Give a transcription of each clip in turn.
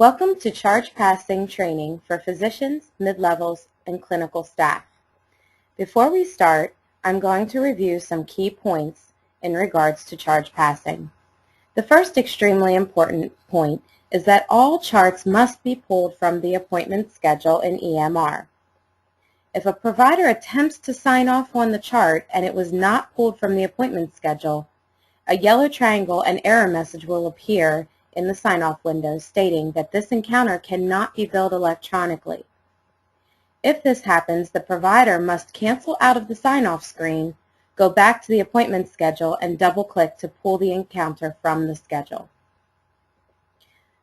Welcome to Charge Passing training for physicians, mid-levels, and clinical staff. Before we start, I'm going to review some key points in regards to charge passing. The first extremely important point is that all charts must be pulled from the appointment schedule in EMR. If a provider attempts to sign off on the chart and it was not pulled from the appointment schedule, a yellow triangle and error message will appear in the sign-off window stating that this encounter cannot be billed electronically. If this happens, the provider must cancel out of the sign-off screen, go back to the appointment schedule, and double-click to pull the encounter from the schedule.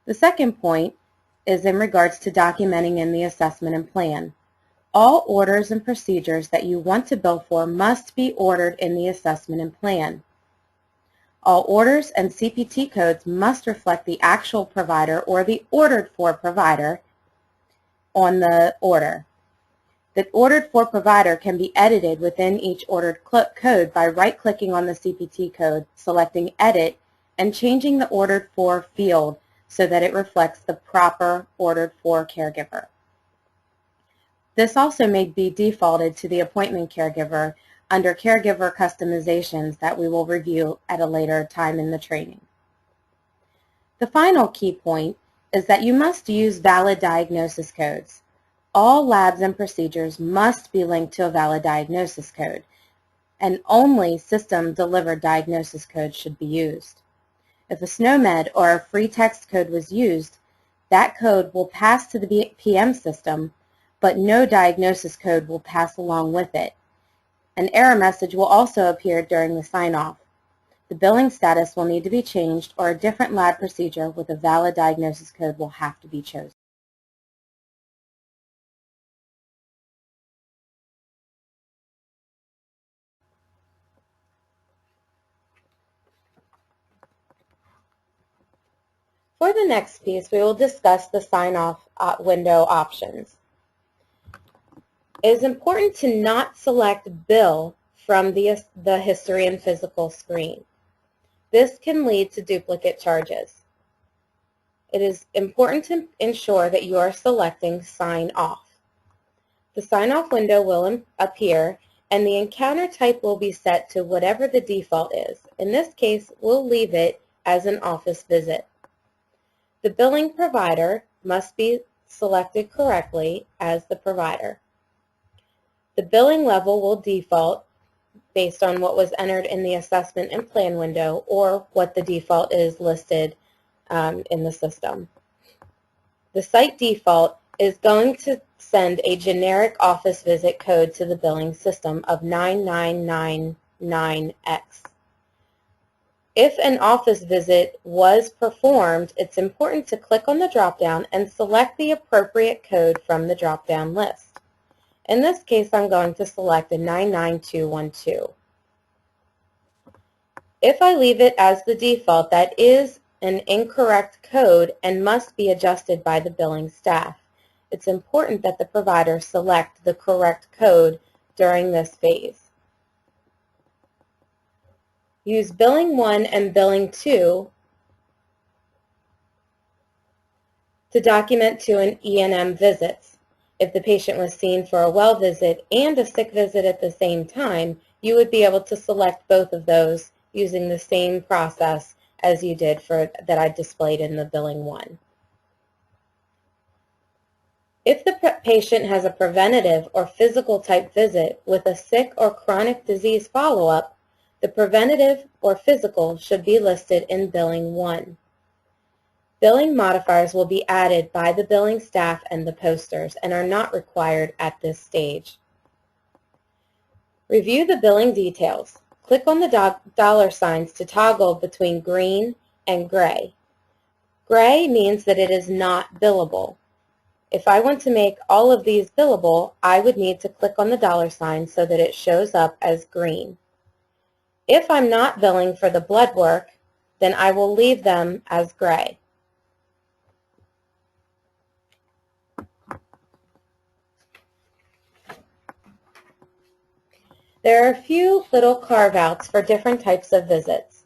The second point is in regards to documenting in the assessment and plan. All orders and procedures that you want to bill for must be ordered in the assessment and plan. All orders and CPT codes must reflect the actual provider or the ordered for provider on the order. The ordered for provider can be edited within each ordered code by right-clicking on the CPT code, selecting Edit, and changing the ordered for field so that it reflects the proper ordered for caregiver. This also may be defaulted to the appointment caregiver under caregiver customizations that we will review at a later time in the training. The final key point is that you must use valid diagnosis codes. All labs and procedures must be linked to a valid diagnosis code, and only system-delivered diagnosis codes should be used. If a SNOMED or a free text code was used, that code will pass to the PM system, but no diagnosis code will pass along with it. An error message will also appear during the sign-off. The billing status will need to be changed, or a different lab procedure with a valid diagnosis code will have to be chosen. For the next piece, we will discuss the sign-off window options. It is important to not select Bill from the history and physical screen. This can lead to duplicate charges. It is important to ensure that you are selecting Sign Off. The Sign Off window will appear, and the encounter type will be set to whatever the default is. In this case, we'll leave it as an office visit. The billing provider must be selected correctly as the provider. The billing level will default based on what was entered in the assessment and plan window or what the default is listed in the system. The site default is going to send a generic office visit code to the billing system of 9999X. If an office visit was performed, it's important to click on the drop-down and select the appropriate code from the drop-down list. In this case, I'm going to select a 99212. If I leave it as the default, that is an incorrect code and must be adjusted by the billing staff. It's important that the provider select the correct code during this phase. Use Billing 1 and Billing 2 to document to an E&M visits. If the patient was seen for a well visit and a sick visit at the same time, you would be able to select both of those using the same process as you did that I displayed in the Billing 1. If the patient has a preventative or physical type visit with a sick or chronic disease follow-up, the preventative or physical should be listed in Billing 1. Billing modifiers will be added by the billing staff and the posters and are not required at this stage. Review the billing details. Click on the dollar signs to toggle between green and gray. Gray means that it is not billable. If I want to make all of these billable, I would need to click on the dollar sign so that it shows up as green. If I'm not billing for the blood work, then I will leave them as gray. There are a few little carve-outs for different types of visits.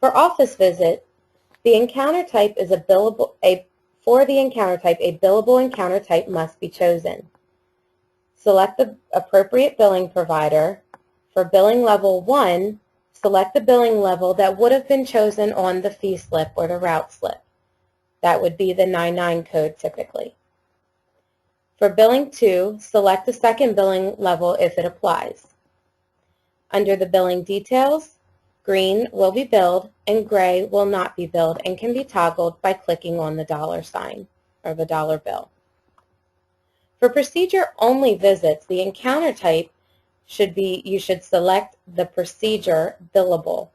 For office visit, the encounter type is a For the encounter type, a billable encounter type must be chosen. Select the appropriate billing provider. For billing level 1, select the billing level that would have been chosen on the fee slip or the route slip. That would be the 99 code typically. For billing 2, select the second billing level if it applies. Under the billing details, green will be billed and gray will not be billed and can be toggled by clicking on the dollar sign or the dollar bill. For procedure-only visits, the encounter type you should select the procedure billable,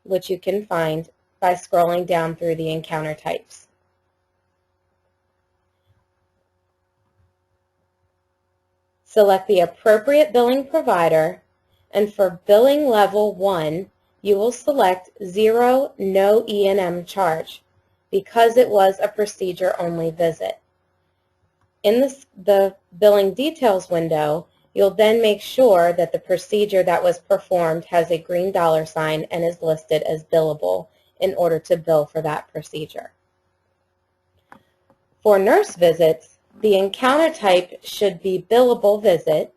which you can find by scrolling down through the encounter types. Select the appropriate billing provider, and for billing level 1, you will select 0 no E&M charge because it was a procedure-only visit. In the billing details window, you'll then make sure that the procedure that was performed has a green dollar sign and is listed as billable in order to bill for that procedure. For nurse visits, the encounter type should be billable visit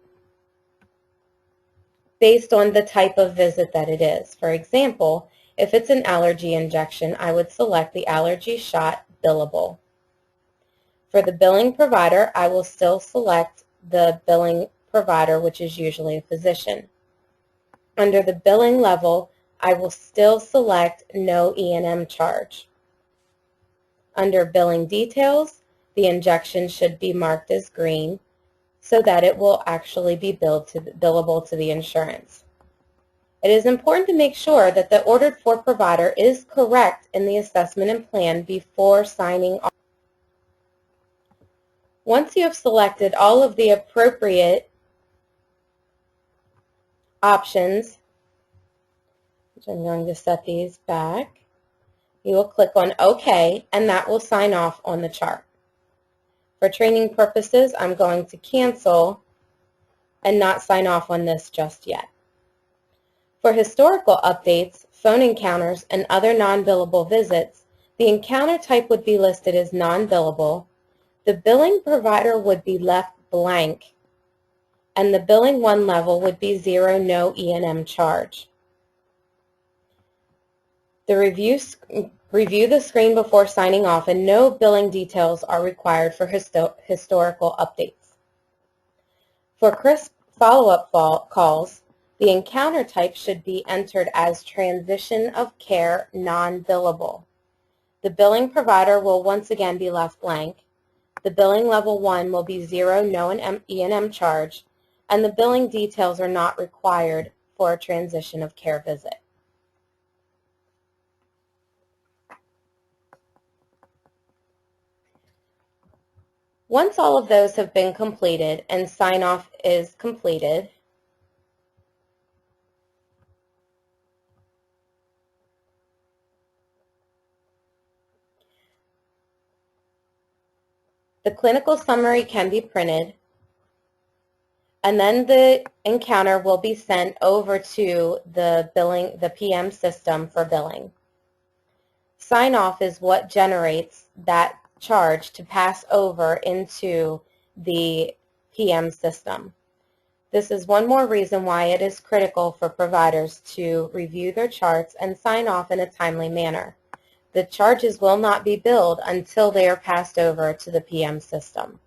based on the type of visit that it is. For example, if it's an allergy injection, I would select the allergy shot billable. For the billing provider, I will still select the billing provider, which is usually a physician. Under the billing level, I will still select no E&M charge. Under billing details, the injection should be marked as green so that it will actually be billable to the insurance. It is important to make sure that the ordered for provider is correct in the assessment and plan before signing off. Once you have selected all of the appropriate options, which I'm going to set these back, you will click on OK, and that will sign off on the chart. For training purposes, I'm going to cancel and not sign off on this just yet. For historical updates, phone encounters, and other non-billable visits, the encounter type would be listed as non-billable, the billing provider would be left blank, and the billing 1 level would be 0 no E&M charge. Review the screen before signing off, and no billing details are required for historical updates. For crisp follow-up calls, the encounter type should be entered as transition of care non-billable. The billing provider will once again be left blank. The billing level 1 will be 0 no E&M charge, and the billing details are not required for a transition of care visit. Once all of those have been completed and sign-off is completed, the clinical summary can be printed, and then the encounter will be sent over to the PM system for billing. Sign-off is what generates that charge to pass over into the PM system. This is one more reason why it is critical for providers to review their charts and sign off in a timely manner. The charges will not be billed until they are passed over to the PM system.